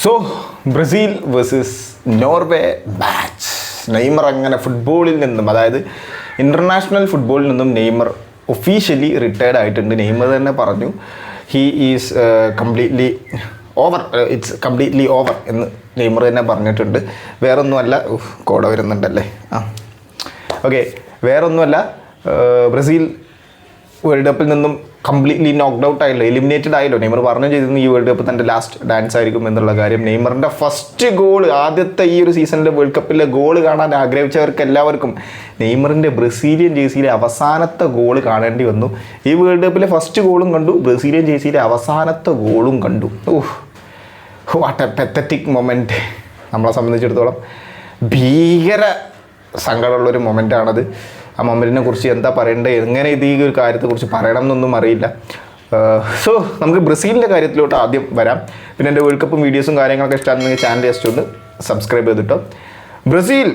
So Brazil versus Norway match. Neymar അങ്ങനെ ഫുട്ബോളിൽ നിന്നും, അതായത് ഇൻ്റർനാഷണൽ ഫുട്ബോളിൽ നിന്നും നെയ്മർ ഒഫീഷ്യലി റിട്ടയർഡ് ആയിട്ടുണ്ട്. നെയ്മർ തന്നെ പറഞ്ഞു he is completely over, it's completely over എന്ന് നെയ്മർ തന്നെ പറഞ്ഞിട്ടുണ്ട്. വേറൊന്നുമല്ല, കോട വരുന്നുണ്ടല്ലേ, ഓക്കെ, വേറൊന്നുമല്ല, ബ്രസീൽ വേൾഡ് കപ്പിൽ നിന്നും കംപ്ലീറ്റ്ലി നോക്ക്ഡ് ഔട്ട് ആയല്ലോ, എലിമിനേറ്റഡ് ആയല്ലോ. നെയ്മർ പറഞ്ഞു ചെയ്തിരുന്നു ഈ വേൾഡ് കപ്പ് തൻ്റെ ലാസ്റ്റ് ഡാൻസ് ആയിരിക്കും എന്നുള്ള കാര്യം. നെയ്മറിൻ്റെ ഫസ്റ്റ് ഗോൾ, ആദ്യത്തെ ഈ ഒരു സീസണിലെ വേൾഡ് കപ്പിലെ ഗോൾ കാണാൻ ആഗ്രഹിച്ചവർക്ക് എല്ലാവർക്കും നെയ്മറിൻ്റെ ബ്രസീലിയൻ ജേഴ്സിയിലെ അവസാനത്തെ ഗോൾ കാണേണ്ടി വന്നു. ഈ വേൾഡ് കപ്പിലെ ഫസ്റ്റ് ഗോളും കണ്ടു, ബ്രസീലിയൻ ജേഴ്സിയിലെ അവസാനത്തെ ഗോളും കണ്ടു. What A pathetic moment. നമ്മളെ സംബന്ധിച്ചിടത്തോളം ഭീകര സങ്കടമുള്ളൊരു മൊമെൻ്റാണത്. ആ മൊമെൻറ്റിനെ കുറിച്ച് എന്താ പറയേണ്ടത്, എങ്ങനെ ഇത് ഈ ഒരു കാര്യത്തെക്കുറിച്ച് പറയണം എന്നൊന്നും അറിയില്ല. സോ നമുക്ക് ബ്രസീലിൻ്റെ കാര്യത്തിലോട്ട് ആദ്യം വരാം. പിന്നെ എൻ്റെ വേൾഡ് കപ്പും വീഡിയോസും കാര്യങ്ങളൊക്കെ ഇഷ്ടമാണെന്നെങ്കിൽ ചാനൽ ജസ്റ്റ് ഒന്ന് സബ്സ്ക്രൈബ് ചെയ്തിട്ടോ. ബ്രസീൽ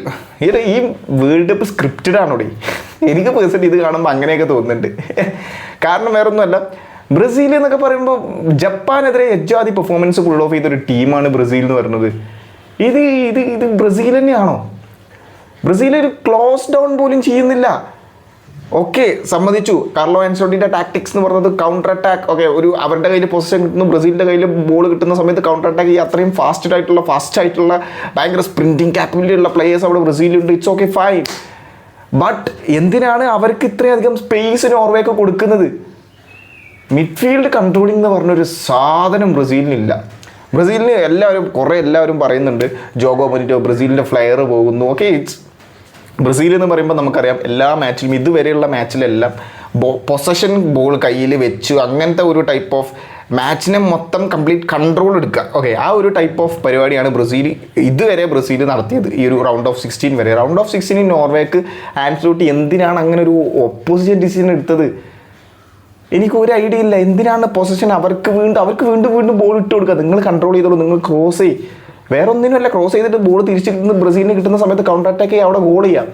ഈ വേൾഡ് കപ്പ് സ്ക്രിപ്റ്റഡ് ആണോടെ? എനിക്ക് പേഴ്സണലി ഇത് കാണുമ്പോൾ അങ്ങനെയൊക്കെ തോന്നുന്നുണ്ട്. കാരണം വേറൊന്നുമല്ല, ബ്രസീൽ എന്നൊക്കെ പറയുമ്പോൾ ജപ്പാനെതിരെ എജ്ജാതി പെർഫോമൻസ് ഫുൾ ഓഫ് ചെയ്തൊരു ടീമാണ് ബ്രസീൽ എന്ന് പറയുന്നത്. ഇത് ഇത് ഇത് ബ്രസീൽ തന്നെയാണോ? ബ്രസീൽ ഒരു ക്ലോസ് ഡൗൺ പോലും ചെയ്യുന്നില്ല. ഓക്കെ, സമ്മതിച്ചു, കാർലോ ആൻസോട്ടിൻ്റെ ടാക്ടിക്സ് എന്ന് പറയുന്നത് കൗണ്ടർ അറ്റാക്ക്. ഓക്കെ, ഒരു അവരുടെ കയ്യിൽ പൊസിഷൻ കിട്ടുന്നു, ബ്രസീലിൻ്റെ കയ്യിൽ ബോൾ കിട്ടുന്ന സമയത്ത് കൗണ്ടർ അറ്റാക്ക് ചെയ്യുക. അത്രയും ഫാസ്റ്റ് ആയിട്ടുള്ള ഭയങ്കര സ്പ്രിൻറ്റിങ് കാപ്പബിലിറ്റി ഉള്ള പ്ലേയേഴ്സ് അവിടെ ബ്രസീലുണ്ട്. It's okay, fine. ബട്ട് എന്തിനാണ് അവർക്ക് ഇത്രയധികം സ്പേസ് നോർവേക്ക് കൊടുക്കുന്നത്? മിഡ്ഫീൽഡ് കൺട്രോളിംഗ് എന്ന് പറഞ്ഞൊരു സാധനം ബ്രസീലിനില്ല. ബ്രസീലിന് എല്ലാവരും പറയുന്നുണ്ട് ജോഗോ മൊനിറ്റോ ബ്രസീലിൻ്റെ ഫ്ലെയർ പോകുന്നു. ഓക്കെ, ഇറ്റ്സ് ബ്രസീൽ എന്ന് പറയുമ്പോൾ നമുക്കറിയാം എല്ലാ മാച്ചിലും, ഇതുവരെയുള്ള മാച്ചിലെല്ലാം പൊസഷൻ ബോൾ കയ്യിൽ വെച്ചു അങ്ങനത്തെ ഒരു ടൈപ്പ് ഓഫ് മാച്ചിനെ മൊത്തം കംപ്ലീറ്റ് കൺട്രോൾ എടുക്കുക. ഓക്കെ, ആ ഒരു ടൈപ്പ് ഓഫ് പരിപാടിയാണ് ഇതുവരെ ബ്രസീൽ നടത്തിയത് ഈ ഒരു റൗണ്ട് ഓഫ് 16 വരെ. റൗണ്ട് ഓഫ് 16 നോർവേക്ക് ആൻസലോട്ടി എന്തിനാണ് അങ്ങനെ ഒരു ഓപ്പോസിഷൻ ഡിസിഷൻ എടുത്തത്? എനിക്ക് ഒരു ഐഡിയ ഇല്ല. എന്തിനാണ് പൊസിഷൻ അവർക്ക് വീണ്ടും ബോൾ ഇട്ട് കൊടുക്കുക? നിങ്ങൾ കൺട്രോൾ ചെയ്തോളൂ, നിങ്ങൾ ക്രോസ് ചെയ്യും. വേറെ ഒന്നിനുമല്ല, ക്രോസ് ചെയ്തിട്ട് ബോൾ തിരിച്ചിട്ട് ബ്രസീലിന് കിട്ടുന്ന സമയത്ത് കൗണ്ടർ അറ്റാക്ക് ചെയ്യുക, അവിടെ ഗോൾ ചെയ്യാം.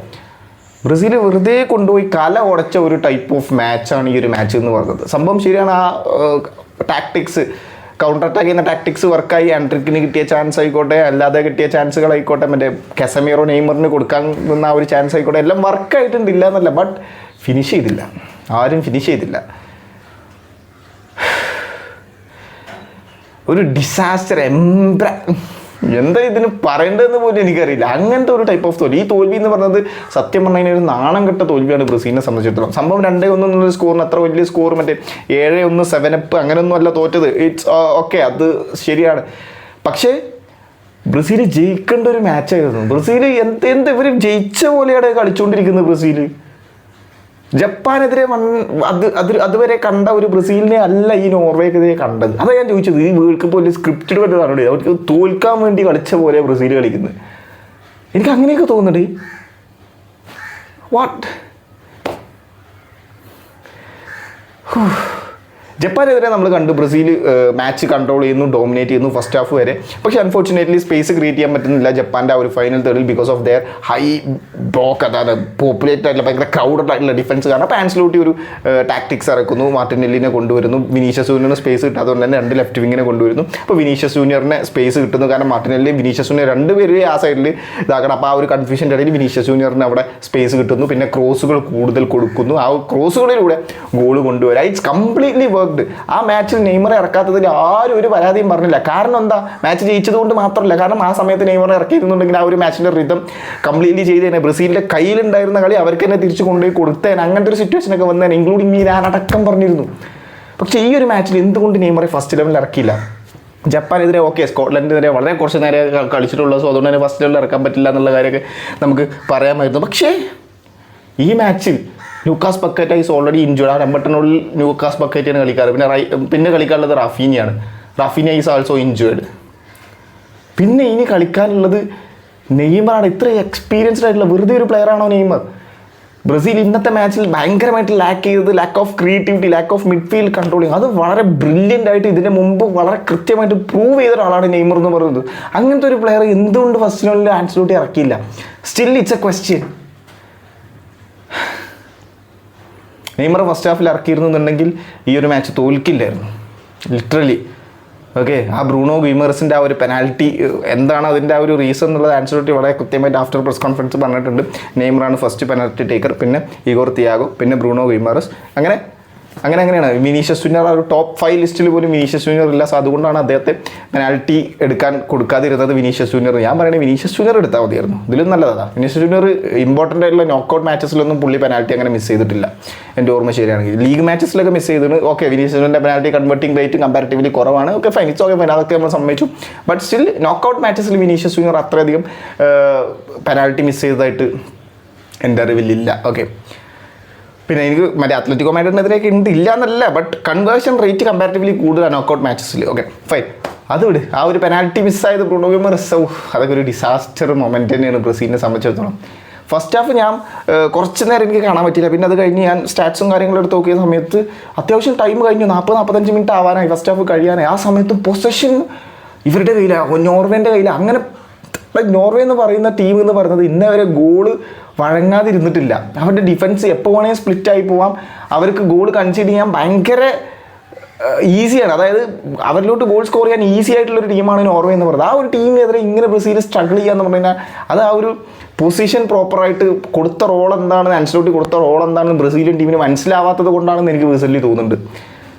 ബ്രസീൽ വെറുതെ കൊണ്ടുപോയി കല ഉടച്ച ഒരു ടൈപ്പ് ഓഫ് മാച്ചാണ് ഈ ഒരു മാച്ച് എന്ന് പറയുന്നത്. സംഭവം ശരിയാണ്, ആ ടാക്ടിക്സ്, കൗണ്ടർ അറ്റാക്ക് ചെയ്യുന്ന ടാക്ടിക്സ് വർക്കായി. ആൻഡ്രിക്കിന് കിട്ടിയ ചാൻസ് ആയിക്കോട്ടെ, അല്ലാതെ കിട്ടിയ ചാൻസുകളായിക്കോട്ടെ, മറ്റേ കസമീറോ നെയ്മറിന് കൊടുക്കാൻ നിന്ന ആ ഒരു ചാൻസ് ആയിക്കോട്ടെ, എല്ലാം വർക്കായിട്ടുണ്ട്, ഇല്ല എന്നല്ല. ബട്ട് ഫിനിഷ് ചെയ്തില്ല, ആരും ഫിനിഷ് ചെയ്തില്ല. ഒരു ഡിസാസ്റ്റർ, എന്താ ഇതിന് പറയേണ്ടതെന്ന് പോലും എനിക്കറിയില്ല. അങ്ങനത്തെ ഒരു ടൈപ്പ് ഓഫ് തോൽവി. ഈ തോൽവി എന്ന് പറഞ്ഞത് സത്യം പറഞ്ഞാൽ ഒരു നാണം കെട്ട തോൽവിയാണ് ബ്രസീലിനെ സംബന്ധിച്ചിടത്തോളം. സംഭവം 2-1 എന്നുള്ള സ്കോറിന് അത്ര വലിയ സ്കോർ, മറ്റേ 7-1 7-up അങ്ങനെയൊന്നും അല്ല തോറ്റത്. ഇറ്റ്സ് ഓക്കെ, അത് ശരിയാണ്. പക്ഷേ ബ്രസീൽ ജയിക്കേണ്ട ഒരു മാച്ചായിരുന്നു. ബ്രസീൽ ഇവർ ജയിച്ച പോലെയാണ് കളിച്ചുകൊണ്ടിരിക്കുന്നത്. ബ്രസീൽ ജപ്പാനെതിരെ അതുവരെ കണ്ട ഒരു ബ്രസീലിനെ അല്ല ഈ നോർവേക്കെതിരെ കണ്ടത്. അതാണ് ഞാൻ ചോദിച്ചത്, ഈ വേൾഡ് കപ്പ് വലിയ സ്ക്രിപ്റ്റഡ് പറ്റതാണ്, അവർക്ക് തോൽക്കാൻ വേണ്ടി കളിച്ച പോലെ ബ്രസീൽ കളിക്കുന്നത്. എനിക്ക് അങ്ങനെയൊക്കെ തോന്നുന്നുണ്ട്. വാട്ട് ജപ്പാനെതിരെ നമ്മൾ കണ്ടു, ബ്രസീൽ മാച്ച് കൺട്രോൾ ചെയ്യുന്നു, ഡോമിനേറ്റ് ചെയ്യുന്നു ഫസ്റ്റ് ഹാഫ് വരെ. പക്ഷേ അൺഫോർച്ചുനേറ്റ്ലി സ്പേസ് ക്രിയേറ്റ് ചെയ്യാൻ പറ്റുന്നില്ല ജപ്പാൻ്റെ ആ ഒരു ഫൈനൽ തേർഡിൽ because of their high block, അതായത് പോപ്പുലേറ്റഡ് ആയിട്ടുള്ള ഭയങ്കര ക്രൗഡഡ് ആയിട്ടുള്ള ഡിഫൻസ്. കാരണം അപ്പോൾ ആൻസലോട്ടി ഒരു ടാക്ടിക്സ് ഇറക്കുന്നു, മാർട്ടിനെല്ലിനെ കൊണ്ടുവരുന്നു. വിനീഷ്യസ് ജൂനിയറിന് സ്പേസ് കിട്ടാത്തതുകൊണ്ട് തന്നെ 2 ലെഫ്റ്റ് വിങ്ങിനെ കൊണ്ടുവരുന്നു. അപ്പോൾ വിനീഷ്യസ് ജൂനിയറിനെ സ്പേസ് കിട്ടുന്നു, കാരണം മാർട്ടിനെല്ലി വിനീഷ്യസ് ജൂനിയർ 2 പേര് ആ സൈഡിൽ ഇതാക്കണം. അപ്പോൾ ആ ഒരു കൺഫ്യൂഷൻ്റെ ഇടയിൽ വിനീഷ്യസ് ജൂനിയറിന് അവിടെ സ്പേസ് കിട്ടുന്നു. പിന്നെ ക്രോസുകൾ കൂടുതൽ കൊടുക്കുന്നു, ആ ക്രോസുകളിലൂടെ ഗോൾ കൊണ്ടുവരാം. It's completely worked. ആ മാച്ചിൽ നെയ്മറെ ഇറക്കാത്തതിൽ ആരും ഒരു പരാതിയും പറഞ്ഞില്ല. കാരണം എന്താ, മാച്ച് ജയിച്ചതുകൊണ്ട് മാത്രമല്ല, കാരണം ആ സമയത്ത് നെയ്മറെ ഇറക്കിയിരുന്നുണ്ടെങ്കിൽ ആ ഒരു മാച്ചിൻ്റെ റിതം കംപ്ലീറ്റ്ലി ചെയ്തേനെ. ബ്രസീലിൻ്റെ കയ്യിലുണ്ടായിരുന്ന കളി അവർക്ക് തന്നെ തിരിച്ചു കൊണ്ടുപോയി കൊടുത്തേനെ. അങ്ങനത്തെ ഒരു സിറ്റുവേഷനൊക്കെ വന്നേനെ, ഇൻക്ലൂഡിങ് മീ, ഞാൻ അടക്കം പറഞ്ഞിരുന്നു. പക്ഷേ ഈ ഒരു മാച്ചിൽ എന്തുകൊണ്ട് നെയ്മറെ ഫസ്റ്റ് ലെവലിൽ ഇറക്കിയില്ല? ജപ്പാനെതിരെ ഓക്കെ, സ്കോട്ട്ലൻഡിനെതിരെ വളരെ കുറച്ച് നേരം കളിച്ചിട്ടുള്ളൂ, സോ അതുകൊണ്ട് തന്നെ ഫസ്റ്റ് ലെവലിൽ ഇറക്കാൻ പറ്റില്ല എന്നുള്ള കാര്യമൊക്കെ നമുക്ക് പറയാമായിരുന്നു. പക്ഷേ ഈ മാച്ചിൽ ലൂക്കാസ് പക്കേറ്റ ഈസ് ഓൾറെഡി ഇഞ്ചുർഡ്. ആ നമ്പറിനുള്ളിൽ ലൂക്കാസ് പക്കേറ്റയാണ് കളിക്കാറ്. പിന്നെ കളിക്കാനുള്ളത് റാഫീനിയാണ്. റാഫീനിയ ഈസ് ആൾസോ ഇഞ്ചുർഡ്. പിന്നെ ഇനി കളിക്കാനുള്ളത് നെയ്മറാണ്. ഇത്ര എക്സ്പീരിയൻസ്ഡ് ആയിട്ടുള്ള വെറുതെ ഒരു പ്ലെയറാണോ നെയ്മർ? ബ്രസീൽ ഇന്നത്തെ മാച്ചിൽ ഭയങ്കരമായിട്ട് ലാക്ക് ചെയ്തത് lack of creativity, lack of midfield controlling. അത് വളരെ ബ്രില്യൻ്റ് ആയിട്ട് ഇതിന് മുമ്പ് വളരെ കൃത്യമായിട്ട് പ്രൂവ് ചെയ്ത ഒരാളാണ് നെയ്മർ എന്ന് പറയുന്നത്. അങ്ങനത്തെ ഒരു പ്ലെയർ എന്തുകൊണ്ട് ഫസ്റ്റ് ലെവലിൽ ആൻസലോട്ടി ഇറക്കിയില്ല? Still it's a question. Neymar first ഹാഫിൽ ഇറക്കിയിരുന്നുണ്ടെങ്കിൽ ഈ ഒരു മാച്ച് തോൽക്കില്ലായിരുന്നു. ലിറ്ററലി ഓക്കെ, ആ ബ്രൂണോ ഗിമേഴ്സിൻ്റെ ആ ഒരു പെനാൽറ്റി എന്താണ് അതിൻ്റെ ആ ഒരു റീസൺ എന്നുള്ളത് ആൻസലോട്ടി വളരെ കൃത്യമായിട്ട് ആഫ്റ്റർ പ്രസ് കോൺഫറൻസ് പറഞ്ഞിട്ടുണ്ട്. നെയ്മറാണ് ഫസ്റ്റ് പെനാൽറ്റി ടേക്കർ, പിന്നെ ഇഗോർ തിയാഗോ, പിന്നെ ബ്രൂണോ ഗിമേഴ്സ്. അങ്ങനെയാണ് വിനീഷ്യസ് ജൂനിയർ ആ ഒരു ടോപ്പ് 5 ലിസ്റ്റിൽ പോലും വിനീഷ്യസ് ജൂനിയർ ഇല്ല. സോ അതുകൊണ്ടാണ് അദ്ദേഹത്തെ പെനാൽറ്റി എടുക്കാൻ കൊടുക്കാതിരുന്നത് വിനീഷ്യസ് ജൂനിയർ. ഞാൻ പറയുന്നത് വിനീഷ്യസ് ജൂനിയർ എടുത്താൽ മതിയായിരുന്നു, ഇതിലും നല്ലതാണ്. വിനീഷ്യസ് ജൂനിയർ ഇമ്പോർട്ടൻ്റ് ആയിട്ടുള്ള നോക്കൗട്ട് മാച്ചസിലൊന്നും പുള്ളി പെനാൽറ്റി അങ്ങനെ മിസ് ചെയ്തിട്ടില്ല, എൻ്റെ ഓർമ്മ ശരിയാണെങ്കിൽ. ലീഗ് മാച്ചസിലൊക്കെ മിസ് ചെയ്തിട്ടുണ്ട്. ഓക്കെ, വിനീഷ്യസ് ജൂനിയറിൻ്റെ പെനാൽറ്റി കൺവേർട്ടിംഗ് റേറ്റ് കമ്പാരിറ്റീവ്ലി കുറവാണ്. Okay fine, it's okay fine, അതൊക്കെ നമ്മൾ സമ്മതിച്ചു. ബട്ട് സ്റ്റിൽ നോക്കൗട്ട് മാച്ചസിൽ വിനീഷ്യസ് ജൂനിയർ അത്രയധികം പെനാൽറ്റി മിസ് ചെയ്തതായിട്ട് എൻ്റെ അറിവിലില്ല. ഓക്കെ, പിന്നെ എനിക്ക് മറ്റേ അത്ലറ്റിക്കോ മാഡ്രിഡിനെതിരെയൊക്കെ ഉണ്ട്, ഇല്ല എന്നല്ല, ബട്ട് കൺവേർഷൻ റേറ്റ് കമ്പാരിറ്റീവ്ലി കൂടുതലാണ് നോക്കൗട്ട് മാച്ചസിൽ. ഓക്കെ ഫൈൻ, അത് വിട്. ആ ഒരു പെനാൽറ്റി മിസ്സായത് ബ്രൂണോ ഗിമേഴ്സ്, അതൊക്കെ ഒരു ഡിസാസ്റ്റർ മൊമെൻ്റ് തന്നെയാണ് ബ്രസീലിനെ സംബന്ധിച്ചിടത്തോളം. ഫസ്റ്റ് ഹാഫ് ഞാൻ കുറച്ച് നേരം എനിക്ക് കാണാൻ പറ്റില്ല. പിന്നെ അത് കഴിഞ്ഞ് ഞാൻ സ്റ്റാറ്റ്സും കാര്യങ്ങളും എടുത്ത് നോക്കിയ സമയത്ത് അത്യാവശ്യം ടൈം കഴിഞ്ഞു, 40-45 മിനിറ്റ് ആവാനായി ഫസ്റ്റ് ഹാഫ് കഴിയാനായി. ആ സമയത്ത് പൊസഷൻ ഇവരുടെ കയ്യിലാണ്, നോർവേൻ്റെ കയ്യിലാണ്. അങ്ങനെ നോർവേ എന്ന് പറയുന്ന ടീം എന്ന് പറയുന്നത് ഇന്നേ വരെ ഗോള് വഴങ്ങാതിരുന്നിട്ടില്ല. അവരുടെ ഡിഫൻസ് എപ്പോൾ വേണമെങ്കിൽ സ്പ്ലിറ്റായി പോവാം. അവർക്ക് ഗോൾ കൺസീഡ് ചെയ്യാൻ ഭയങ്കര ഈസിയാണ്. അതായത് അവരിലോട്ട് ഗോൾ സ്കോർ ചെയ്യാൻ ഈസി ആയിട്ടുള്ളൊരു ടീമാണ് നോർവേ എന്ന് പറയുന്നത്. ആ ഒരു ടീമിനെതിരെ ഇങ്ങനെ ബ്രസീൽ സ്ട്രഗിൾ ചെയ്യാന്ന് പറഞ്ഞു കഴിഞ്ഞാൽ അത് ആ ഒരു പൊസിഷൻ പ്രോപ്പറായിട്ട് കൊടുത്ത റോൾ എന്താണെന്ന്, ആൻസലോട്ടി കൊടുത്ത റോൾ എന്താണെന്ന് ബ്രസീലിയൻ ടീമിന് മനസ്സിലാവാത്തത് കൊണ്ടാണെന്ന് എനിക്ക് പേഴ്സണലി തോന്നുന്നുണ്ട്.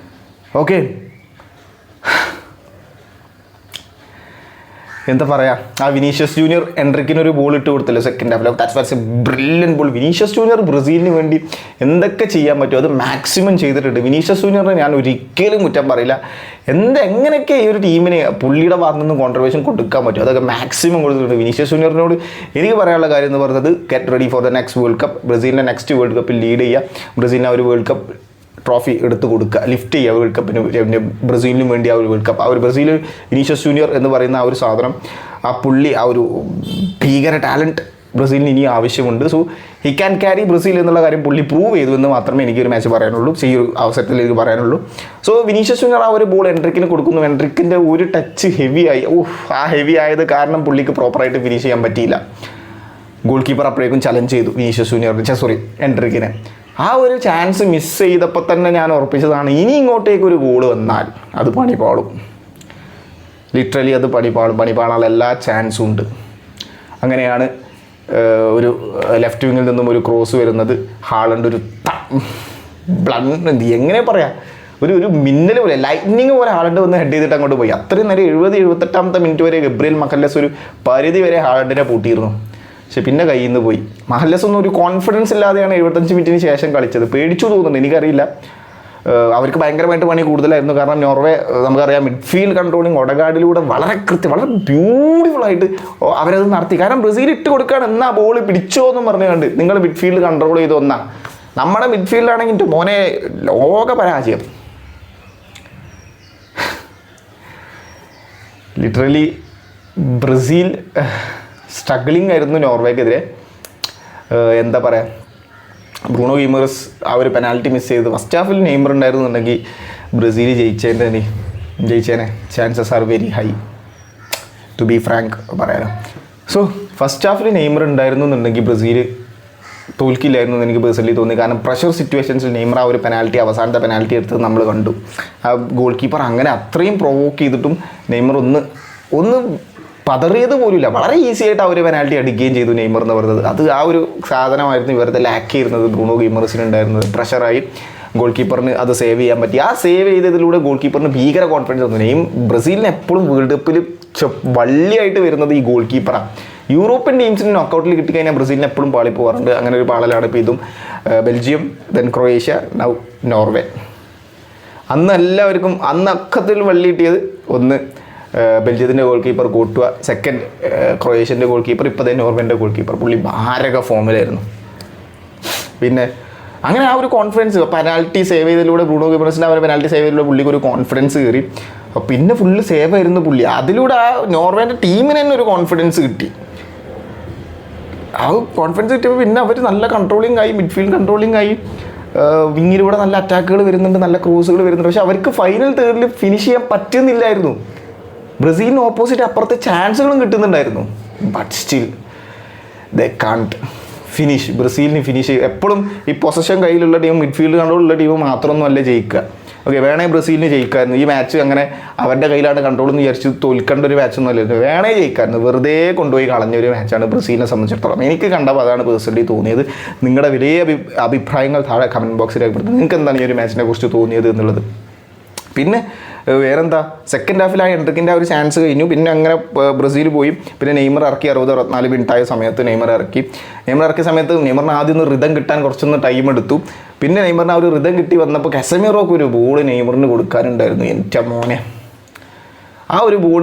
ഓക്കെ, എന്താ പറയുക, ആ വിനീഷ്യസ് ജൂനിയർ എൻട്രിക്കിനൊരു ബോൾ ഇട്ട് കൊടുത്തല്ലോ സെക്കൻഡ് ഹാഫിൽ. That's was a brilliant ball. Vinicius junior ബ്രസീലിന് വേണ്ടി എന്തൊക്കെ ചെയ്യാൻ പറ്റുമോ അത് മാക്സിമം ചെയ്തിട്ടുണ്ട്. വിനീഷ്യസ് ജൂനിയറിനെ ഞാൻ ഒരിക്കലും കുറ്റം പറയില്ല. എങ്ങനെയൊക്കെ ഈ ഒരു ടീമിന് പുള്ളിയുടെ ഭാഗത്തു നിന്ന് കോൺട്രിബ്യൂഷൻ കൊടുക്കാൻ പറ്റും അതൊക്കെ മാക്സിമം കൊടുത്തിട്ടുണ്ട്. വിനീഷ്യസ് ജൂനിയറിനോട് എനിക്ക് പറയാനുള്ള കാര്യം എന്ന് പറയുന്നത്, get ready for the next world cup. ബ്രസീലിൻ്റെ നെക്സ്റ്റ് വേൾഡ് കപ്പിൽ ലീഡ് ചെയ്യുക, ബ്രസീലിനെ ഒരു വേൾഡ് കപ്പ് ട്രോഫി എടുത്ത് കൊടുക്കുക, ലിഫ്റ്റ് ചെയ്യുക വേൾഡ് കപ്പിന്, ബ്രസീലിനും വേണ്ടി ആ ഒരു വേൾഡ് കപ്പ്. ആ ഒരു ബ്രസീൽ വിനീഷ്യസ് ജൂനിയർ എന്ന് പറയുന്ന ആ ഒരു സാധനം, ആ പുള്ളി, ആ ഒരു ഭീകര ടാലൻറ്റ് ബ്രസീലിന് ഇനി ആവശ്യമുണ്ട്. So he can carry Brazil എന്നുള്ള കാര്യം പുള്ളി പ്രൂവ് ചെയ്തു എന്ന് മാത്രമേ എനിക്കൊരു മാച്ച് പറയാനുള്ളൂ, ഈ ഒരു അവസരത്തിൽ എനിക്ക് പറയാനുള്ളൂ. സോ വിനീഷ്യസ് ജൂനിയർ ആ ഒരു ബോൾ എൻട്രിക്കിന് കൊടുക്കുന്നു. എൻട്രിക്കിൻ്റെ ഒരു ടച്ച് ഹെവിയായി. ആ ഹെവി ആയത് കാരണം പുള്ളിക്ക് പ്രോപ്പറായിട്ട് ഫിനിഷ് ചെയ്യാൻ പറ്റിയില്ല. ഗോൾ കീപ്പർ അപ്പോഴേക്കും ചലഞ്ച് ചെയ്തു വിനീഷ്യസ് ജൂനിയറിന്, എൻട്രിക്കിനെ. ആ ഒരു ചാൻസ് മിസ് ചെയ്തപ്പോൾ തന്നെ ഞാൻ ഉറപ്പിച്ചതാണ്, ഇനി ഇങ്ങോട്ടേക്ക് ഒരു ഗോൾ വന്നാൽ അത് പണിപാളും. ലിറ്ററലി അത് പണിപാളാനുള്ള എല്ലാ ചാൻസും ഉണ്ട്. അങ്ങനെയാണ് ഒരു ലെഫ്റ്റ് വിങ്ങിൽ നിന്നും ഒരു ക്രോസ് വരുന്നത്. ഹാളണ്ട് ഒരു എങ്ങനെ പറയാം, ഒരു മിന്നൽ പോലെ, ലൈറ്റ്നിങ് പോലെ ഹാളണ്ട് വന്ന് ഹെഡ് ചെയ്തിട്ട് അങ്ങോട്ട് പോയി. അത്രയും നേരം 70-78 മിനിറ്റ് വരെ ഗബ്രിയേൽ മഖല്ലസ് ഒരു പരിധി വരെ ഹാളണ്ടിനെ പൂട്ടിയിരുന്നു. പക്ഷെ പിന്നെ കയ്യിൽ നിന്ന് പോയി. മഹല്ലസ് ഒന്നും ഒരു കോൺഫിഡൻസ് ഇല്ലാതെയാണ് 75 മിനിറ്റിന് ശേഷം കളിച്ചത്. പേടിച്ചു തോന്നുന്നുണ്ട്, എനിക്കറിയില്ല. അവർക്ക് ഭയങ്കരമായിട്ട് പണി കൂടുതലായിരുന്നു. കാരണം നോർവേ നമുക്കറിയാം മിഡ്ഫീൽഡ് കൺട്രോളിങ് ഒഡഗാർഡിലൂടെ വളരെ ബ്യൂട്ടിഫുള്ളായിട്ട് അവരത് നടത്തി. കാരണം ബ്രസീൽ ഇട്ട് കൊടുക്കുകയാണ്, എന്നാ ബോൾ പിടിച്ചോ എന്നും പറഞ്ഞു കണ്ട് നിങ്ങൾ മിഡ്ഫീൽഡ് കൺട്രോൾ ചെയ്ത് ഒന്നാ. നമ്മുടെ മിഡ്ഫീൽഡാണെങ്കിൽ മോനെ ലോക പരാജയം. ലിറ്ററലി ബ്രസീൽ സ്ട്രഗ്ലിംഗ് ആയിരുന്നു നോർവേക്കെതിരെ. എന്താ പറയുക, ബ്രൂണോ ഗിമേഴ്സ് ആ ഒരു പെനാൽറ്റി മിസ് ചെയ്ത് ഫസ്റ്റ് ഹാഫിൽ നെയ്മർ ഉണ്ടായിരുന്നുണ്ടെങ്കിൽ ബ്രസീൽ ജയിച്ചേനെ. Chances are very high to be frank പറയാനോ. സോ ഫസ്റ്റ് ഹാഫിൽ നെയ്മർ ഉണ്ടായിരുന്നു എന്നുണ്ടെങ്കിൽ ബ്രസീൽ തോൽക്കില്ലായിരുന്നു എന്ന് എനിക്ക് പേഴ്സണലി തോന്നി. കാരണം പ്രഷർ സിറ്റുവേഷൻസിൽ നെയ്മർ ആ ഒരു പെനാൽറ്റി, അവസാനത്തെ പെനാൽറ്റി എടുത്തത് നമ്മൾ കണ്ടു. ആ ഗോൾ കീപ്പർ അങ്ങനെ അത്രയും പ്രൊവോക്ക് ചെയ്തിട്ടും നെയ്മർ ഒന്ന് പതറിയത് പോലുമില്ല. വളരെ ഈസി ആയിട്ട് ആ ഒരു പെനാൽറ്റി അടിക്കുകയും ചെയ്തു നെയ്മർ എന്ന് പറയുന്നത്. അത് ആ ഒരു സാധനമായിരുന്നു ഇവരുടെ ലാക്ക് ചെയ്യുന്നത് ബ്രൂണോ ഗിമേഴ്സിന് ഉണ്ടായിരുന്നത്. പ്രഷറായി ഗോൾ കീപ്പറിന് അത് സേവ് ചെയ്യാൻ പറ്റി. ആ സേവ് ചെയ്തതിലൂടെ ഗോൾ കീപ്പറിന് ഭീകര കോൺഫിഡൻസ് തന്നു. ബ്രസീലിന് എപ്പോഴും വേൾഡ് കപ്പിൽ വള്ളിയായിട്ട് വരുന്നത് ഈ ഗോൾ കീപ്പറാണ്. യൂറോപ്യൻ ടീംസിന് നോക്കൗട്ടിൽ കിട്ടിക്കഴിഞ്ഞാൽ ബ്രസീലിന് എപ്പോഴും പാളി പോകാറുണ്ട്. അങ്ങനെ ഒരു പാളലാണ് ഇപ്പോൾ ഇതും. Belgium, then Croatia, now Norway. അന്ന് എല്ലാവർക്കും അക്കത്തിൽ വള്ളി കിട്ടിയത് ഒന്ന് ബെൽജിയത്തിൻ്റെ ഗോൾ കീപ്പർ കോട്ടുവ, സെക്കൻഡ് ക്രൊയേഷ്യൻ്റെ ഗോൾ കീപ്പർ, ഇപ്പോൾ നോർവേൻ്റെ ഗോൾ കീപ്പർ. പുള്ളി മാരക ഫോമിലായിരുന്നു. പിന്നെ അങ്ങനെ ആ ഒരു കോൺഫിഡൻസ് പെനാൽറ്റി സേവ് ചെയ്തതിലൂടെ ബ്രൂണോ ഗിമേഴ്സിൻ്റെ ആ ഒരു പെനാൽറ്റി സേവ് ചെയ്തതിലൂടെ പുള്ളിക്ക് ഒരു കോൺഫിഡൻസ് കയറി. പിന്നെ ഫുള്ള് സേവ് ആയിരുന്നു പുള്ളി. അതിലൂടെ ആ നോർവേൻ്റെ ടീമിന് തന്നെ ഒരു കോൺഫിഡൻസ് കിട്ടി. ആ കോൺഫിഡൻസ് കിട്ടിയപ്പോൾ പിന്നെ അവർ നല്ല കൺട്രോളിങ് ആയി, മിഡ്ഫീൽഡ് കൺട്രോളിങ് ആയി. വിങ്ങിലൂടെ നല്ല അറ്റാക്കുകൾ വരുന്നുണ്ട്, നല്ല ക്രോസുകൾ വരുന്നുണ്ട്. പക്ഷെ അവർക്ക് ഫൈനൽ തേർഡിൽ ഫിനിഷ് ചെയ്യാൻ പറ്റുന്നില്ലായിരുന്നു. ബ്രസീലിന് ഓപ്പോസിറ്റ് അപ്പുറത്തെ ചാൻസുകളും കിട്ടുന്നുണ്ടായിരുന്നു. But still they can't finish. ബ്രസീലിന് ഫിനിഷ് എപ്പോഴും ഈ പൊസഷൻ കയ്യിലുള്ള ടീം, മിഡ്ഫീൽഡ് കൺട്രോളുള്ള ടീം മാത്രമൊന്നുമല്ല ജയിക്കുക. ഓക്കെ, വേണേ ബ്രസീലിന് ജയിക്കായിരുന്നു. ഈ മാച്ച് അങ്ങനെ അവരുടെ കയ്യിലാണ് കൺട്രോൾ എന്ന് വിചാരിച്ച് തോൽക്കേണ്ട ഒരു മാച്ചൊന്നും അല്ലായിരുന്നു. വേണേ ജയിക്കായിരുന്നു. വെറുതെ കൊണ്ടുപോയി കളഞ്ഞൊരു മാച്ചാണ് ബ്രസീലിനെ സംബന്ധിച്ചിടത്തോളം. എനിക്ക് കണ്ടപ്പോൾ അതാണ് പേഴ്സണലി തോന്നിയത്. നിങ്ങളുടെ വലിയ അഭിപ്രായങ്ങൾ താഴെ കമൻറ്റ് ബോക്സിൽ രേഖപ്പെടുത്തും. നിങ്ങൾക്ക് എന്താണ് ഈ ഒരു മാച്ചിനെ കുറിച്ച് തോന്നിയത് എന്നുള്ളത്. പിന്നെ വേറെന്താ, സെക്കൻഡ് ഹാഫിൽ ആ എൻട്രിക്കിൻ്റെ ആ ഒരു ചാൻസ് കഴിഞ്ഞു. പിന്നെ അങ്ങനെ ബ്രസീൽ പോയി. പിന്നെ നെയ്മർ ഇറക്കി 60-64 മിനിറ്റായ സമയത്ത് നെയ്മർ ഇറക്കിയ സമയത്ത് നെയ്മറിന് ആദ്യം ഒന്ന് റിതം കിട്ടാൻ കുറച്ചൊന്ന് ടൈം എടുത്തു. പിന്നെ നെയ്മറിന് ആ ഒരു റിതം കിട്ടി വന്നപ്പോൾ കസമിറോക്ക് ഒരു ബോൾ നെയ്മറിന് കൊടുക്കാനുണ്ടായിരുന്നു. എൻ്റെ മോനെ, ആ ഒരു ബോൾ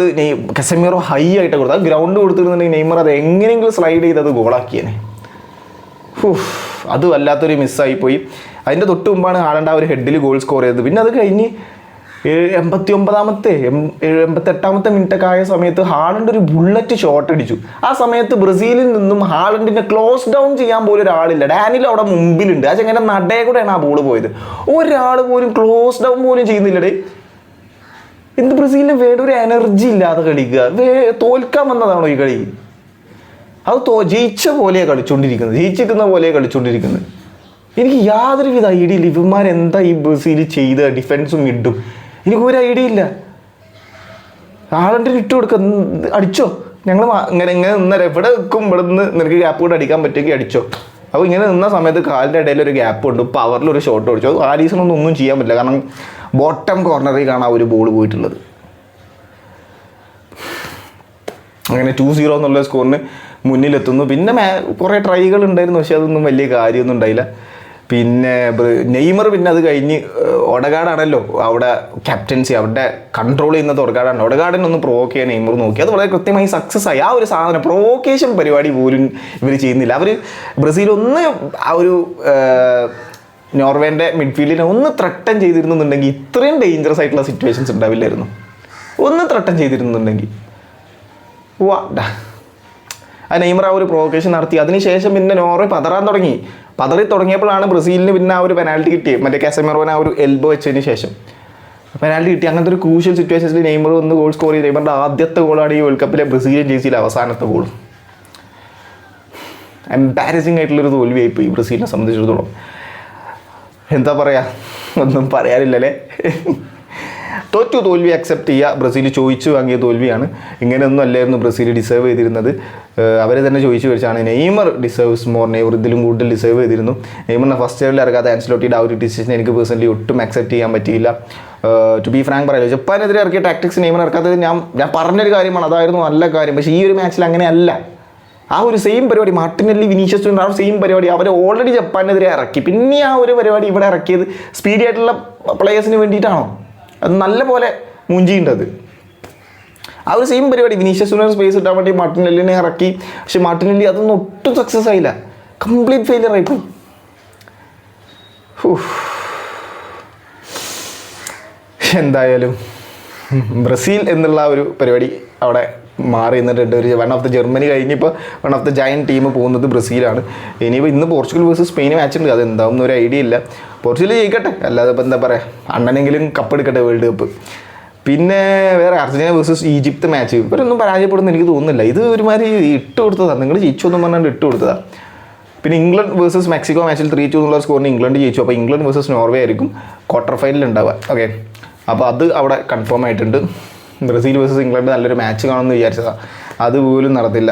കസമിറോ ഹൈ ആയിട്ട് കൊടുത്തു. ആ ഗ്രൗണ്ട് കൊടുത്തിരുന്നുണ്ടെങ്കിൽ നെയ്മർ അത് എങ്ങനെയെങ്കിലും സ്ലൈഡ് ചെയ്ത് അത് ഗോളാക്കിയേനെ. അത് വല്ലാത്തൊരു മിസ്സായിപ്പോയി. അതിൻ്റെ തൊട്ട് മുമ്പാണ് ഹാലണ്ട് ആ ഒരു ഹെഡിൽ ഗോൾ സ്കോർ ചെയ്തത്. പിന്നെ അത് കഴിഞ്ഞ് 88-ാമത്തെ മിനിറ്റൊക്കെ ആയ സമയത്ത് ഹാലണ്ട് ഒരു ബുള്ളറ്റ് ഷോട്ട് അടിച്ചു. ആ സമയത്ത് ബ്രസീലിൽ നിന്നും ഹാലണ്ടിനെ ക്ലോസ് ഡൗൺ ചെയ്യാൻ പോലും ഒരാളില്ല. ഡാനിൽ അവിടെ മുമ്പിലുണ്ട്. ആ ചെങ്ങനെ നടയെ കൂടെയാണ് ആ ബോൾ പോയത്. ഒരാൾ പോലും ക്ലോസ് ഡൗൺ പോലും ചെയ്യുന്നില്ലടേ. എന്ത് ബ്രസീലിന് വേണ്ട ഒരു എനർജി ഇല്ലാതെ കളിക്കുക. തോൽക്കാൻ വന്നതാണോ ഈ കളി? അത് ജയിച്ച പോലെയാണ് കളിച്ചുകൊണ്ടിരിക്കുന്നത്, ജയിച്ചിരിക്കുന്ന പോലെയാണ് കളിച്ചുകൊണ്ടിരിക്കുന്നത്. എനിക്ക് യാതൊരുവിധ ഐഡിയ ഇല്ല ഇവന്മാരെന്താ ഈ ബ്രസീൽ ചെയ്ത ഡിഫൻസും മിഡും. എനിക്കൊരു ഐഡിയ ഇല്ല. ഹാലണ്ടിന് ഇട്ട് കൊടുക്കുക, അടിച്ചോ, ഞങ്ങൾ ഇങ്ങനെ നിന്ന എവിടെ വെക്കും, ഇവിടെ നിന്ന് നിനക്ക് ഗ്യാപ്പ് കൊണ്ട് അടിക്കാൻ പറ്റുമെങ്കിൽ അടിച്ചോ. അപ്പോൾ ഇങ്ങനെ നിന്ന സമയത്ത് കാലിൻ്റെ ഇടയിൽ ഒരു ഗ്യാപ്പ് ഉണ്ട്, പവറിലൊരു ഷോട്ട് അടിച്ചു. അത് ആലീസിനൊന്നും ഒന്നും ചെയ്യാൻ പറ്റില്ല, കാരണം ബോട്ടം കോർണറിൽ കാണാൻ ഒരു ബോൾ പോയിട്ടുള്ളത്. അങ്ങനെ 2-0 എന്നുള്ള സ്കോറിന് മുന്നിലെത്തുന്നു. പിന്നെ കുറേ ട്രൈകൾ ഉണ്ടായിരുന്നു, പക്ഷെ അതൊന്നും വലിയ കാര്യമൊന്നും ഉണ്ടായില്ല. പിന്നെ നെയ്മർ പിന്നെ അത് കഴിഞ്ഞ് ഒഡഗാർഡാണല്ലോ അവിടെ ക്യാപ്റ്റൻസി, അവിടെ കൺട്രോൾ ചെയ്യുന്നത് ഒഡഗാർഡാണ്. ഒഡഗാർഡിനൊന്ന് പ്രൊവോക്ക് ചെയ്യാൻ നെയ്മർ നോക്കി, അത് വളരെ കൃത്യമായി സക്സസ് ആയി. ആ ഒരു സാധനം പ്രൊവോക്കേഷൻ പരിപാടി പോലും ഇവർ ചെയ്യുന്നില്ല. അവർ ബ്രസീൽ ഒന്ന് ആ ഒരു നോർവേൻ്റെ മിഡ്ഫീൽഡിനെ ഒന്ന് ത്രട്ടൻ ചെയ്തിരുന്നുണ്ടെങ്കിൽ ഇത്രയും ഡേഞ്ചറസ് ആയിട്ടുള്ള സിറ്റുവേഷൻസ് ഉണ്ടാവില്ലായിരുന്നു. ഒന്ന് ത്രട്ടൻ ചെയ്തിരുന്നുണ്ടെങ്കിൽ ആ നെയ്മർ ആ ഒരു പ്രൊവോക്കേഷൻ നടത്തി. അതിനുശേഷം പിന്നെ നോർവേ പതറി തുടങ്ങിയപ്പോഴാണ് ബ്രസീലിന് പിന്നെ ആ ഒരു പെനാൽറ്റി കിട്ടിയത്. മറ്റേ കാസമിറോനെ ആ ഒരു എൽബോ വെച്ചതിന് ശേഷം പെനാൽറ്റി കിട്ടി. അങ്ങനത്തെ ഒരു ക്രൂഷ്യൽ സിറ്റുവേഷൻസിൽ നെയ്മർ ഒന്ന് ഗോൾ സ്കോർ ചെയ്ത് നെയ്മറിൻ്റെ ആദ്യത്തെ ഗോളാണ് ഈ വേൾഡ് കപ്പിലെ ബ്രസീലിയൻ ജേഴ്സിയിലെ അവസാനത്തെ ഗോൾ. എംബാരസിങ് ആയിട്ടുള്ളൊരു തോൽവിയായിപ്പോയി ബ്രസീലിനെ സംബന്ധിച്ചിടത്തോളം. എന്താ പറയുക, ഒന്നും പറയാനില്ലല്ലേ. തോൽവി അക്സെപ്റ്റ് ചെയ്യുക. ബ്രസീൽ ചോദിച്ചു വാങ്ങിയ തോൽവിയാണ്. ഇങ്ങനെയൊന്നും അല്ലായിരുന്നു ബ്രസീൽ ഡിസേർവ് ചെയ്തിരുന്നത്. അവർ തന്നെ ചോദിച്ചു വെച്ചാണ് നെയ്മർ ഡിസേർവ്സ് മോർ. നെയ്മർ ഇതിലും കൂടുതൽ ഡിസേർവ് ചെയ്തിരുന്നു. നെയ്മറിനെ ഫസ്റ്റ് ലെവലിൽ ഇറക്കാതെ ആൻസലോട്ടിയുടെ ആ ഒരു ഡിസിഷൻ എനിക്ക് പേഴ്സണലി ഒട്ടും അക്സെപ്റ്റ് ചെയ്യാൻ പറ്റിയില്ല. ടു ബി ഫ്രാങ്ക് പറയാം, ജപ്പാനെതിരെ ഇറക്കിയ ടാക്ടിക്സ് നെയ്മർ ഇറക്കാത്തത് ഞാൻ പറഞ്ഞൊരു കാര്യമാണ്, അതായിരുന്നു നല്ല കാര്യം. പക്ഷേ ഈ ഒരു മാച്ചിൽ അങ്ങനെയല്ല. ആ ഒരു സെയിം പരിപാടി മാർട്ടിനെല്ലി, വിനീഷ്യസ് ജൂനിയർ, ആ സെയിം പരിപാടി അവർ ഓൾറെഡി ജപ്പാനെതിരെ ഇറക്കി. പിന്നെ ആ ഒരു പരിപാടി ഇവിടെ ഇറക്കിയത് സ്പീഡി ആയിട്ടുള്ള പ്ലേയേഴ്സിന് വേണ്ടിയിട്ടാണോ? അത് നല്ല പോലെ മൂഞ്ചിയുണ്ടത്. ആ ഒരു സെയിം പരിപാടി വിനീഷ്യസ് ജൂനിയർ സ്പേസ് ഇട്ടാൻ വേണ്ടി മാർട്ടിനെല്ലിനെ ഇറക്കി. പക്ഷെ മാർട്ടിനെല്ലി അതൊന്നും ഒട്ടും സക്സസ് ആയില്ല, കംപ്ലീറ്റ് ഫെയിലിയർ ആയിപ്പോയി. എന്തായാലും ബ്രസീൽ എന്നുള്ള ഒരു പരിപാടി അവിടെ മാറി നിന്നിട്ടുണ്ട്. ഒരു വൺ ഓഫ് ദ ജർമ്മനി കഴിഞ്ഞിപ്പോൾ one of the giant team പോകുന്നത് ബ്രസീലാണ്. ഇനിയിപ്പോൾ ഇന്ന് പോർച്ചുഗൽ വേഴ്സസ് സ്പെയിൻ മാച്ച് ഉണ്ട്, അതെന്താവുന്ന ഒരു ഐഡിയ ഇല്ല. പോർച്ചുഗൽ ജയിക്കട്ടെ, അല്ലാതെ ഇപ്പോൾ എന്താ പറയുക, അണ്ണനെങ്കിലും കപ്പെടുക്കട്ടെ വേൾഡ് കപ്പ്. പിന്നെ വേറെ അർജന്റീന വേഴ്സസ് ഈജിപ്ത് മാച്ച്, ഇവരൊന്നും പരാജയപ്പെടുമെന്ന് എനിക്ക് തോന്നുന്നില്ല. ഇത് ഒരുമാതിരി ഇട്ട് കൊടുത്തതാണ്, നിങ്ങൾ ജയിച്ചൊന്നും പറഞ്ഞാൽ ഇട്ട് കൊടുത്തതാണ്. പിന്നെ ഇംഗ്ലണ്ട് വേഴ്സസ് മെക്സിക്കോ മാച്ചിൽ 3-2 എന്നുള്ള സ്കോറിന് ഇംഗ്ലണ്ട് ജയിച്ചു. അപ്പോൾ ഇംഗ്ലണ്ട് വേഴ്സസ് നോർവേ ആയിരിക്കും ക്വാർട്ടർ ഫൈനലിൽ ഉണ്ടാവുക. ഓക്കെ, അപ്പോൾ അത് അവിടെ കൺഫേം ആയിട്ടുണ്ട്. ബ്രസീൽ വേഴ്സസ് ഇംഗ്ലണ്ട് നല്ലൊരു മാച്ച് കാണുമെന്ന് വിചാരിച്ചതാണ്, അതുപോലും നടത്തില്ല.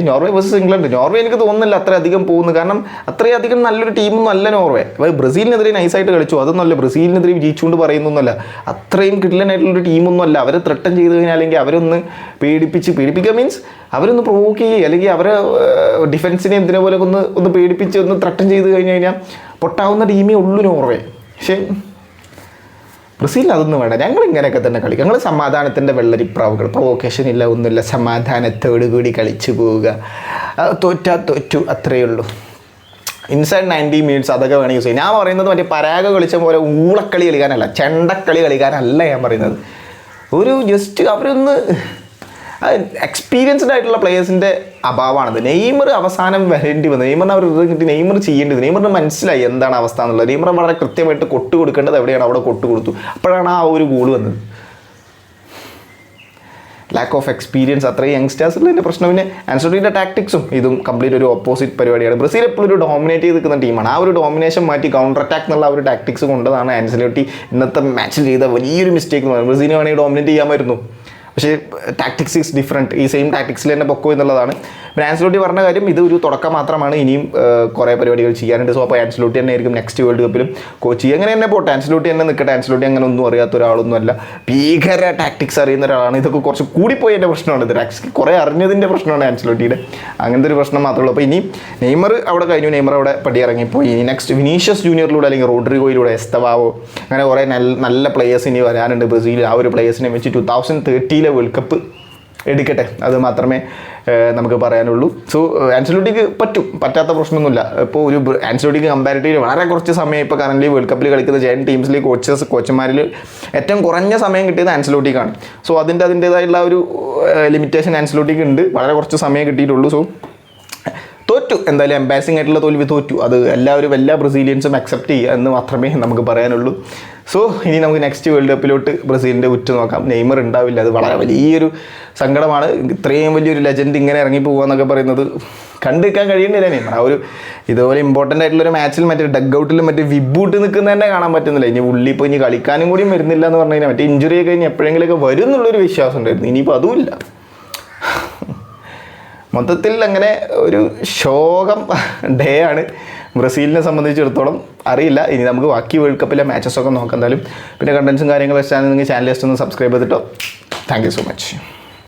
നോർവേ വേഴ്സസ് ഇംഗ്ലണ്ട്, നോർവേ എനിക്ക് തോന്നുന്നില്ല അത്രയധികം പോകുന്നു, കാരണം അത്രയധികം നല്ലൊരു ടീമൊന്നും അല്ല നോർവേ. അപ്പോൾ ബ്രസീലിനെതിരെ നൈസായിട്ട് കളിച്ചു, അതൊന്നുമല്ല ബ്രസീലിനെതിരെ ജയിച്ചുകൊണ്ട് പറയുന്നൊന്നുമല്ല. അത്രയും കിടിലനായിട്ടുള്ളൊരു ടീമൊന്നും അല്ല. അവരെ ത്രട്ടൻ ചെയ്ത് കഴിഞ്ഞാൽ, അല്ലെങ്കിൽ അവരൊന്ന് പേടിപ്പിക്കുക മീൻസ് അവരൊന്ന് പ്രൊവോക്ക് ചെയ്യുക, അല്ലെങ്കിൽ അവരെ ഡിഫൻസിനെ ഇതിനെ ഒന്ന് പേടിപ്പിച്ച് ഒന്ന് ത്രട്ടൻ ചെയ്ത് കഴിഞ്ഞാൽ പൊട്ടാവുന്ന ടീമേ ഉള്ളൂ നോർവേ. പക്ഷേ ബ്രസീലിന് അതൊന്നും വേണ്ട, ഞങ്ങൾ ഇങ്ങനെയൊക്കെ തന്നെ കളിക്കും. ഞങ്ങൾ സമാധാനത്തിൻ്റെ വെള്ളരിപ്രാവുകൾ, പ്രൊവോക്കേഷൻ ഇല്ല, ഒന്നുമില്ല, സമാധാനത്തോടു കൂടി കളിച്ചു പോവുക. തോറ്റു, അത്രയേ ഉള്ളൂ. ഇൻസൈഡ് 90 മിനിറ്റ്സ് അതൊക്കെ വേണം യൂസ് ചെയ്യും. ഞാൻ പറയുന്നത് മറ്റേ പരാഗ കളിച്ച പോലെ ഊളക്കളി കളിക്കാനല്ല, ചെണ്ടക്കളി കളിക്കാനല്ല ഞാൻ പറയുന്നത്. ഒരു ജസ്റ്റ് അവരൊന്ന് എക്സ്പീരിയൻസ്ഡ് ആയിട്ടുള്ള പ്ലേയേഴ്സിൻ്റെ അഭാവമാണത്. നെയ്മർ അവസാനം വരേണ്ടി വന്നത്, നെയ്മറിന് അവർ കിട്ടി, നെയ്മർ ചെയ്യേണ്ടത്, നെയ്മറിന് മനസ്സിലായി എന്താണ് അവസ്ഥ എന്നുള്ളത്. നെയ്മർ വളരെ കൃത്യമായിട്ട് കൊട്ട് കൊടുക്കേണ്ടത് എവിടെയാണ് അവിടെ കൊട്ട് കൊടുത്തു. അപ്പോഴാണ് ആ ഒരു ഗോൾ വന്നത്. ലാക്ക് ഓഫ് എക്സ്പീരിയൻസ് അത്രയും യങ്സ്റ്റേഴ്സിൻ്റെ പ്രശ്നം. പിന്നെ ആൻസലോട്ടിയുടെ ടാക്ടിക്സും ഇതും കംപ്ലീറ്റ് ഒരു ഓപ്പോസിറ്റ് പരിപാടിയാണ്. ബ്രസീൽ എപ്പോഴും ഒരു ഡോമിനേറ്റ് ചെയ്ത് നിൽക്കുന്ന ടീമാണ്. ആ ഒരു ഡോമിനേഷൻ മാറ്റി കൗണ്ടർ അറ്റാക്ക് എന്നുള്ള ആ ഒരു ടാക്ടിക്സ് കൊണ്ടതാണ് ആൻസലോട്ടി ഇന്നത്തെ മാച്ചിൽ ചെയ്ത വലിയൊരു മിസ്റ്റേക്ക് എന്ന് പറയുന്നത്. ബ്രസീലിന് വേണമെങ്കിൽ ഡോമിനേറ്റ് ചെയ്യാമായിരുന്നു, പക്ഷേ ടാക്ടിക്സ് ഈസ് ഡിഫറെൻറ്റ്. ഈ സെയിം ടാക്ടിക്സിൽ തന്നെ പൊക്കോ എന്നുള്ളതാണ്. പിന്നെ ആൻസലോട്ടി പറഞ്ഞ കാര്യം ഇത് ഒരു തുടക്കം മാത്രമാണ്, ഇനിയും കുറേ പരിപാടികൾ ചെയ്യാനുണ്ട്. സോ അപ്പോൾ ആൻസലോട്ടി തന്നെ ആയിരിക്കും നെക്സ്റ്റ് വേൾഡ് കപ്പിലും കോച്ച് ചെയ്യുക. അങ്ങനെ തന്നെ പോട്ടെ, ആൻസലോട്ടി തന്നെ നിൽക്കട്ടെ. ആൻസലോട്ടി അങ്ങനെ ഒന്നും അറിയാത്ത ഒരാളൊന്നുമല്ല, ഭീകര ടാക്ടിക്സ് അറിയുന്ന ഒരാളാണ്. ഇതൊക്കെ കുറച്ച് കൂടിപ്പോയി എൻ്റെ പ്രശ്നമാണ്. ഇത് ടാക്ടിക്സ് കുറേ അറിഞ്ഞതിൻ്റെ പ്രശ്നമാണ് ആൻസലോട്ടിയുടെ. അങ്ങനത്തെ ഒരു പ്രശ്നം മാത്രമേ ഉള്ളൂ. അപ്പോൾ ഇനി നെയ്മർ അവിടെ കഴിഞ്ഞു, നെയ്മർ അവിടെ പടിയിറങ്ങിപ്പോയി. ഇനി നെക്സ്റ്റ് വിനീഷ്യസ് ജൂനിയറിലൂടെ അല്ലെങ്കിൽ റോഡ്രിഗോയിലൂടെ, എസ്തവാവോ, അങ്ങനെ കുറേ നല്ല പ്ലേയേഴ്സ് ഇനി വരാനുണ്ട് ബ്രസീൽ. ആ ഒരു പ്ലേയേഴ്സിനെ വെച്ച് 2030 വേൾഡ് കപ്പ് എടുക്കട്ടെ, അത് മാത്രമേ നമുക്ക് പറയാനുള്ളൂ. സോ ആൻസലോട്ടിക്ക് പറ്റാത്ത പ്രശ്നമൊന്നുമില്ല. ഇപ്പോൾ ഒരു ആൻസലോട്ടിക്ക് കമ്പാരിറ്റീവ്ലി വളരെ കുറച്ച് സമയം ഇപ്പോൾ കറൻ്റ് വേൾഡ് കപ്പിൽ കളിക്കുന്ന ജയൻ ടീംസിലെ കോച്ചന്മാരിൽ ഏറ്റവും കുറഞ്ഞ സമയം കിട്ടിയത് ആൻസലോട്ടിക്കാണ്. സോ അതിൻ്റേതായുള്ള ഒരു ലിമിറ്റേഷൻ ആൻസലോട്ടിക്ക് ഉണ്ട്, വളരെ കുറച്ച് സമയം കിട്ടിയിട്ടുള്ളൂ. സോ തോറ്റു, എന്തായാലും എംബാരസിംഗ് ആയിട്ടുള്ള തോൽവി തോറ്റു. അത് എല്ലാ ബ്രസീലിയൻസും അക്സെപ്റ്റ് ചെയ്യുക എന്ന് മാത്രമേ നമുക്ക് പറയാനുള്ളൂ. സോ ഇനി നമുക്ക് നെക്സ്റ്റ് വേൾഡ് കപ്പിലോട്ട് ബ്രസീലിൻ്റെ ഉറ്റു നോക്കാം. നെയ്മർ ഉണ്ടാവില്ല, അത് വളരെ വലിയൊരു സങ്കടമാണ്. ഇത്രയും വലിയൊരു ലെജൻഡ് ഇങ്ങനെ ഇറങ്ങിപ്പോവുക എന്നൊക്കെ പറയുന്നത് കണ്ടിരിക്കാൻ കഴിയുന്നില്ല. നെയ്മർ ആ ഒരു ഇതുപോലെ ഇമ്പോർട്ടൻ്റ് ആയിട്ടുള്ളൊരു മാച്ചിൽ മറ്റേ ഡഗ് ഔട്ടിൽ മറ്റേ വിബൂട്ട് നിൽക്കുന്ന തന്നെ കാണാൻ പറ്റുന്നില്ല. ഇനി ഉള്ളി ഇപ്പോൾ ഇനി കളിക്കാനും കൂടിയും വരുന്നില്ല എന്ന് പറഞ്ഞു കഴിഞ്ഞാൽ മറ്റേ ഇഞ്ചുറി ഒക്കെ കഴിഞ്ഞ് എപ്പോഴെങ്കിലുമൊക്കെ വരും എന്നുള്ളൊരു വിശ്വാസം ഉണ്ടായിരുന്നു. ഇനിയിപ്പോൾ അതുമില്ല. മൊത്തത്തിൽ അങ്ങനെ ഒരു ശോകം ഡേ ആണ് ബ്രസീലിനെ സംബന്ധിച്ചിടത്തോളം. അറിയില്ല, ഇനി നമുക്ക് ബാക്കി വേൾഡ് കപ്പിലെ മാച്ചസൊക്കെ നോക്കാം എന്തായാലും. പിന്നെ കണ്ടൻസും കാര്യങ്ങളും വെച്ചാൽ നിങ്ങൾ ചാനൽ ജസ്റ്റ് ഒന്ന് സബ്സ്ക്രൈബ് ചെയ്തിട്ടോ. Thank you so much.